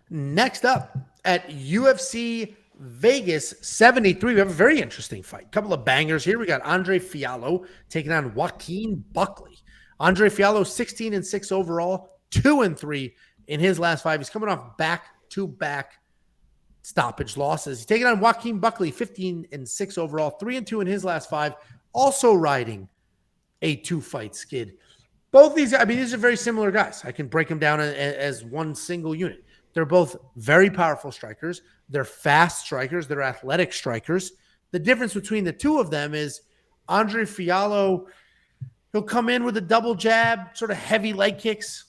Next up at UFC Vegas 73, we have a very interesting fight. Couple of bangers here. We got Andre Fialho taking on Joaquin Buckley. Andre Fialho 16-6 overall, 2-3 in his last 5. He's coming off back-to-back stoppage losses. He's taking on Joaquin Buckley, 15-6 overall, 3-2 in his last 5, also riding a 2-fight skid. Both these, I mean, these are very similar guys. I can break them down as one single unit. They're both very powerful strikers. They're fast strikers. They're athletic strikers. The difference between the two of them is Andre Fialho, he'll come in with a double jab, sort of heavy leg kicks.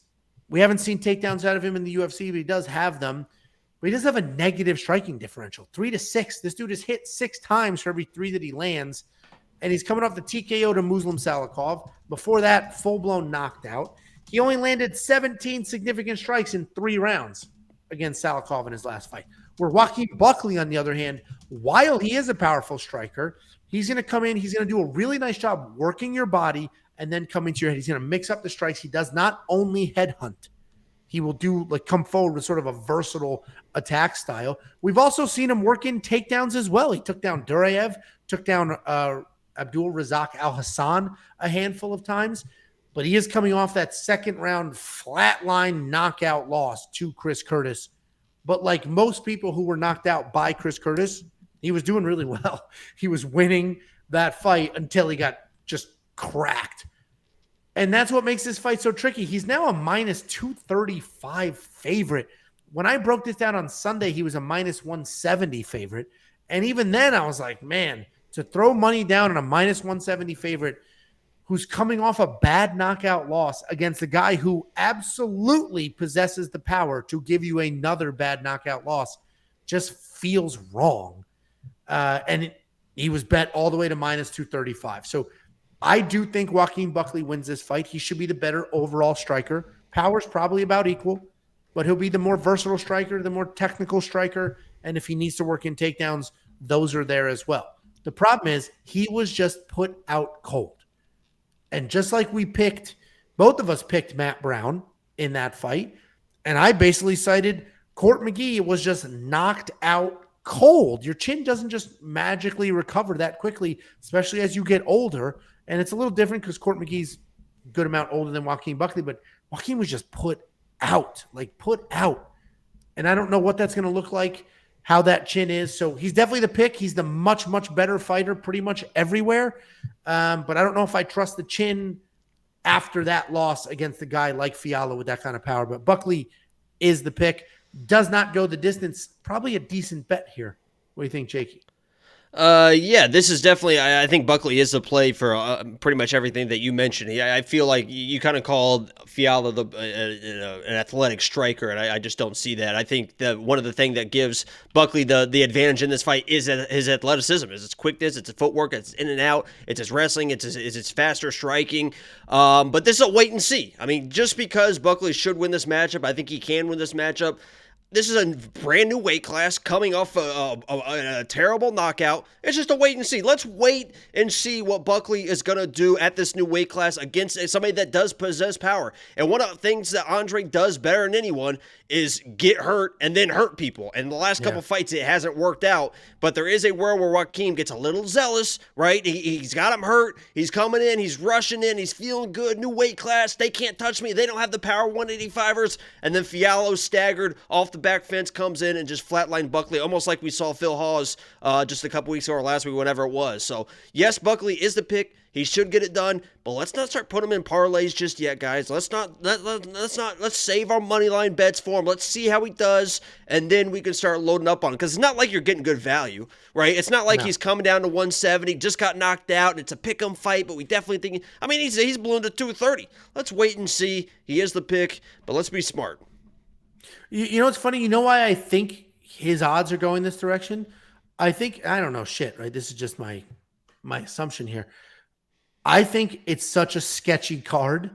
We haven't seen takedowns out of him in the UFC, but he does have them. But he does have a negative striking differential, 3-6. This dude has hit 6 times for every 3 that he lands. And he's coming off the TKO to Muslim Salikov. Before that, full-blown knocked out. He only landed 17 significant strikes in 3 rounds against Salikov in his last fight. Where Joaquin Buckley, on the other hand, while he is a powerful striker, he's going to come in, he's going to do a really nice job working your body and then come into your head. He's going to mix up the strikes. He does not only headhunt. He will come forward with sort of a versatile attack style. We've also seen him work in takedowns as well. He took down Duraev, took down Abdul Razak Al Hassan a handful of times, but he is coming off that second round flatline knockout loss to Chris Curtis. But like most people who were knocked out by Chris Curtis, he was doing really well. He was winning that fight until he got just cracked. And that's what makes this fight so tricky. He's now a minus 235 favorite. When I broke this down on Sunday, he was a minus 170 favorite. And even then I was like, man, to throw money down on a minus 170 favorite who's coming off a bad knockout loss against a guy who absolutely possesses the power to give you another bad knockout loss just feels wrong. He was bet all the way to minus 235. So I do think Joaquin Buckley wins this fight. He should be the better overall striker. Power's probably about equal, but he'll be the more versatile striker, the more technical striker. And if he needs to work in takedowns, those are there as well. The problem is he was just put out cold. And just like both of us picked Matt Brown in that fight, and I basically cited Court McGee was just knocked out cold. Your chin doesn't just magically recover that quickly, especially as you get older. And it's a little different because Court McGee's a good amount older than Joaquin Buckley, but Joaquin was just put out. And I don't know what that's going to look like, how that chin is. So he's definitely the pick. He's the much, much better fighter pretty much everywhere. But I don't know if I trust the chin after that loss against a guy like Fialho with that kind of power. But Buckley is the pick. Does not go the distance. Probably a decent bet here. What do you think, Jakey? Yeah, this is definitely, I think Buckley is the play for pretty much everything that you mentioned. I feel like you kind of called Fialho an athletic striker, and I just don't see that. I think that one of the things that gives Buckley the advantage in this fight is his athleticism, is his quickness, it's his footwork, it's in and out, it's his wrestling, it's his faster striking. But this is a wait and see. I mean, just because Buckley should win this matchup, I think he can win this matchup. This is a brand new weight class coming off a terrible knockout. It's just a wait and see. Let's wait and see what Buckley is going to do at this new weight class against somebody that does possess power. And one of the things that Andre does better than anyone is get hurt and then hurt people. And the last couple fights, it hasn't worked out. But there is a world where Joaquin gets a little zealous, right? He's got him hurt. He's coming in. He's rushing in. He's feeling good. New weight class. They can't touch me. They don't have the power 185ers. And then Fialho staggered off the back fence, comes in and just flatlined Buckley, almost like we saw Phil Hawes just a couple weeks ago or last week, whatever it was. So, yes, Buckley is the pick. He should get it done, but let's not start putting him in parlays just yet, guys. Let's save our money line bets for him. Let's see how he does, and then we can start loading up on him. Because it's not like you're getting good value, right? It's not like he's coming down to 170, just got knocked out, and it's a pick-em fight, but we definitely think, I mean, he's ballooned to 230. Let's wait and see. He is the pick, but let's be smart. You know what's funny? You know why I think his odds are going this direction? I don't know shit, right? This is just my assumption here. I think it's such a sketchy card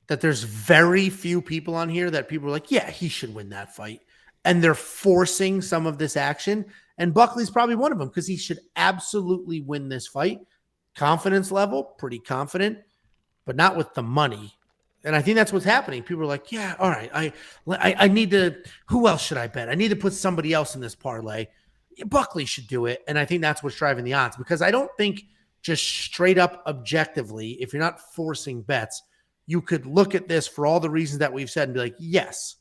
that there's very few people on here that people are like, yeah, he should win that fight. And they're forcing some of this action. And Buckley's probably one of them because he should absolutely win this fight. Confidence level, pretty confident, but not with the money. And I think that's what's happening. People are like, yeah, all right, I need to, who else should I bet? I need to put somebody else in this parlay. Buckley should do it. And I think that's what's driving the odds, because I don't think just straight up objectively, if you're not forcing bets, you could look at this for all the reasons that we've said and be like, yes,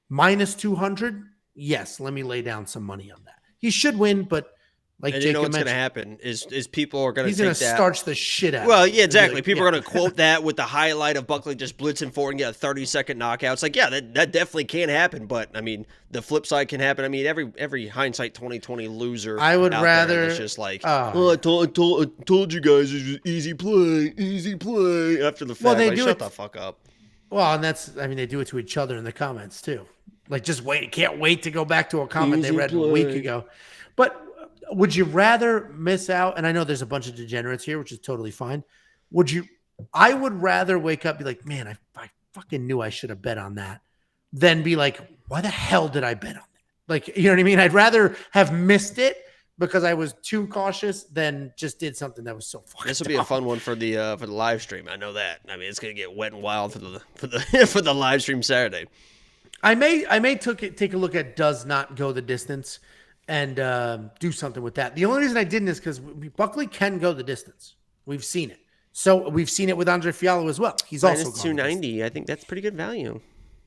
minus 200. Yes, let me lay down some money on that. He should win, but like and Jacob you know what's going to mentioned, happen is people are going to he's take going to that. starch the shit out. Well, of it. yeah, exactly. Like, People are going to quote that with the highlight of Buckley just blitzing forward and get a 30-second knockout. It's like, yeah, that definitely can happen. But I mean, the flip side can happen. I mean, every hindsight 2020 loser. I would rather. It's just like, I told you guys it was easy play after the fact. Well, they like, do shut it. The fuck up. Well, and they do it to each other in the comments too. Like, just wait. Can't wait to go back to a comment they read a week ago. But would you rather miss out? And I know there's a bunch of degenerates here, which is totally fine. I would rather wake up and be like, man, I fucking knew I should have bet on that, than be like, why the hell did I bet on that? Like, you know what I mean? I'd rather have missed it because I was too cautious than just did something that was so fucking This will be dumb. a fun one for the live stream. I know that. I mean, it's gonna get wet and wild for the for the live stream Saturday. I may take a look at does not go the distance and do something with that. The only reason I didn't is because Buckley can go the distance. We've seen it. So we've seen it with Andre Fialho as well. He's also minus 290. I think that's pretty good value.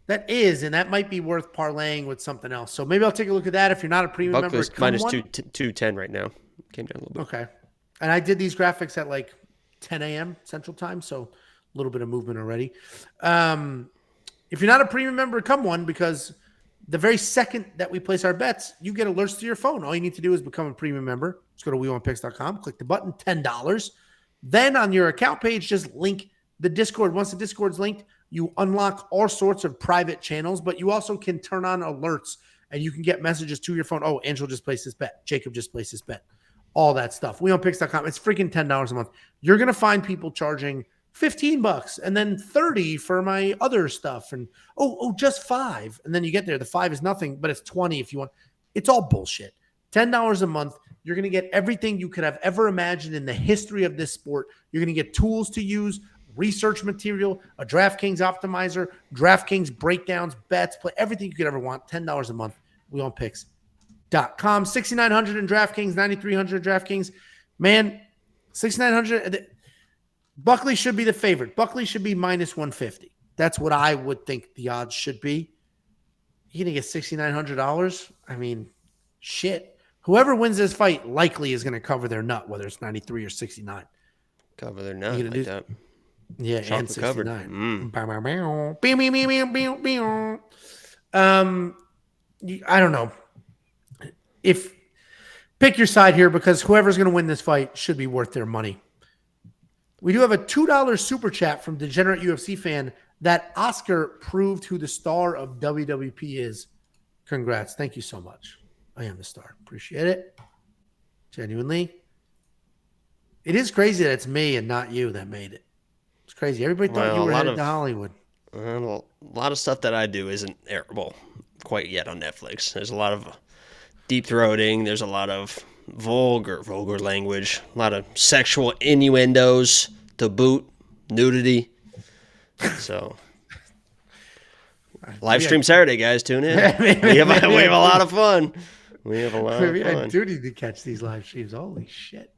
That is, and that might be worth parlaying with something else. So maybe I'll take a look at that. If you're not a premium Buckley's member, minus 210 right now. Came down a little bit. Okay. And I did these graphics at like 10 a.m. Central Time, so a little bit of movement already. If you're not a premium member, come one, because the very second that we place our bets, you get alerts to your phone. All you need to do is become a premium member. Just go to WeWantPicks.com, click the button, $10. Then on your account page, just link the Discord. Once the Discord's linked, you unlock all sorts of private channels, but you also can turn on alerts and you can get messages to your phone. Oh, Angela just placed this bet. Jacob just placed this bet. All that stuff. WeWantPicks.com. It's freaking $10 a month. You're going to find people charging $15 and then $30 for my other stuff. And just $5. And then you get there. The $5 is nothing, but it's $20 if you want. It's all bullshit. $10 a month. You're going to get everything you could have ever imagined in the history of this sport. You're going to get tools to use, research material, a DraftKings optimizer, DraftKings breakdowns, bets, play, everything you could ever want. $10 a month. WeWantPicks.com. 6,900 in DraftKings, 9,300 DraftKings. Man, 6,900. Buckley should be the favorite. Buckley should be minus 150. That's what I would think the odds should be. You're going to get $6,900? I mean, shit. Whoever wins this fight likely is going to cover their nut, whether it's 93 or 69. Cover their nut like that. Yeah, Chocolate and 69. Covered. I don't know. Pick your side here, because whoever's going to win this fight should be worth their money. We do have a $2 super chat from Degenerate UFC fan that Oscar proved who the star of WWP is. Congrats. Thank you so much. I am the star. Appreciate it. Genuinely. It is crazy that it's me and not you that made it. It's crazy. Everybody thought you were headed to Hollywood. A lot of stuff that I do isn't airable quite yet on Netflix. There's a lot of deep throating. There's a lot of vulgar language. A lot of sexual innuendos to boot. Nudity. So, live stream Saturday, guys. Tune in. We have a lot of fun. We have a lot of fun. I do need to catch these live streams. Holy shit.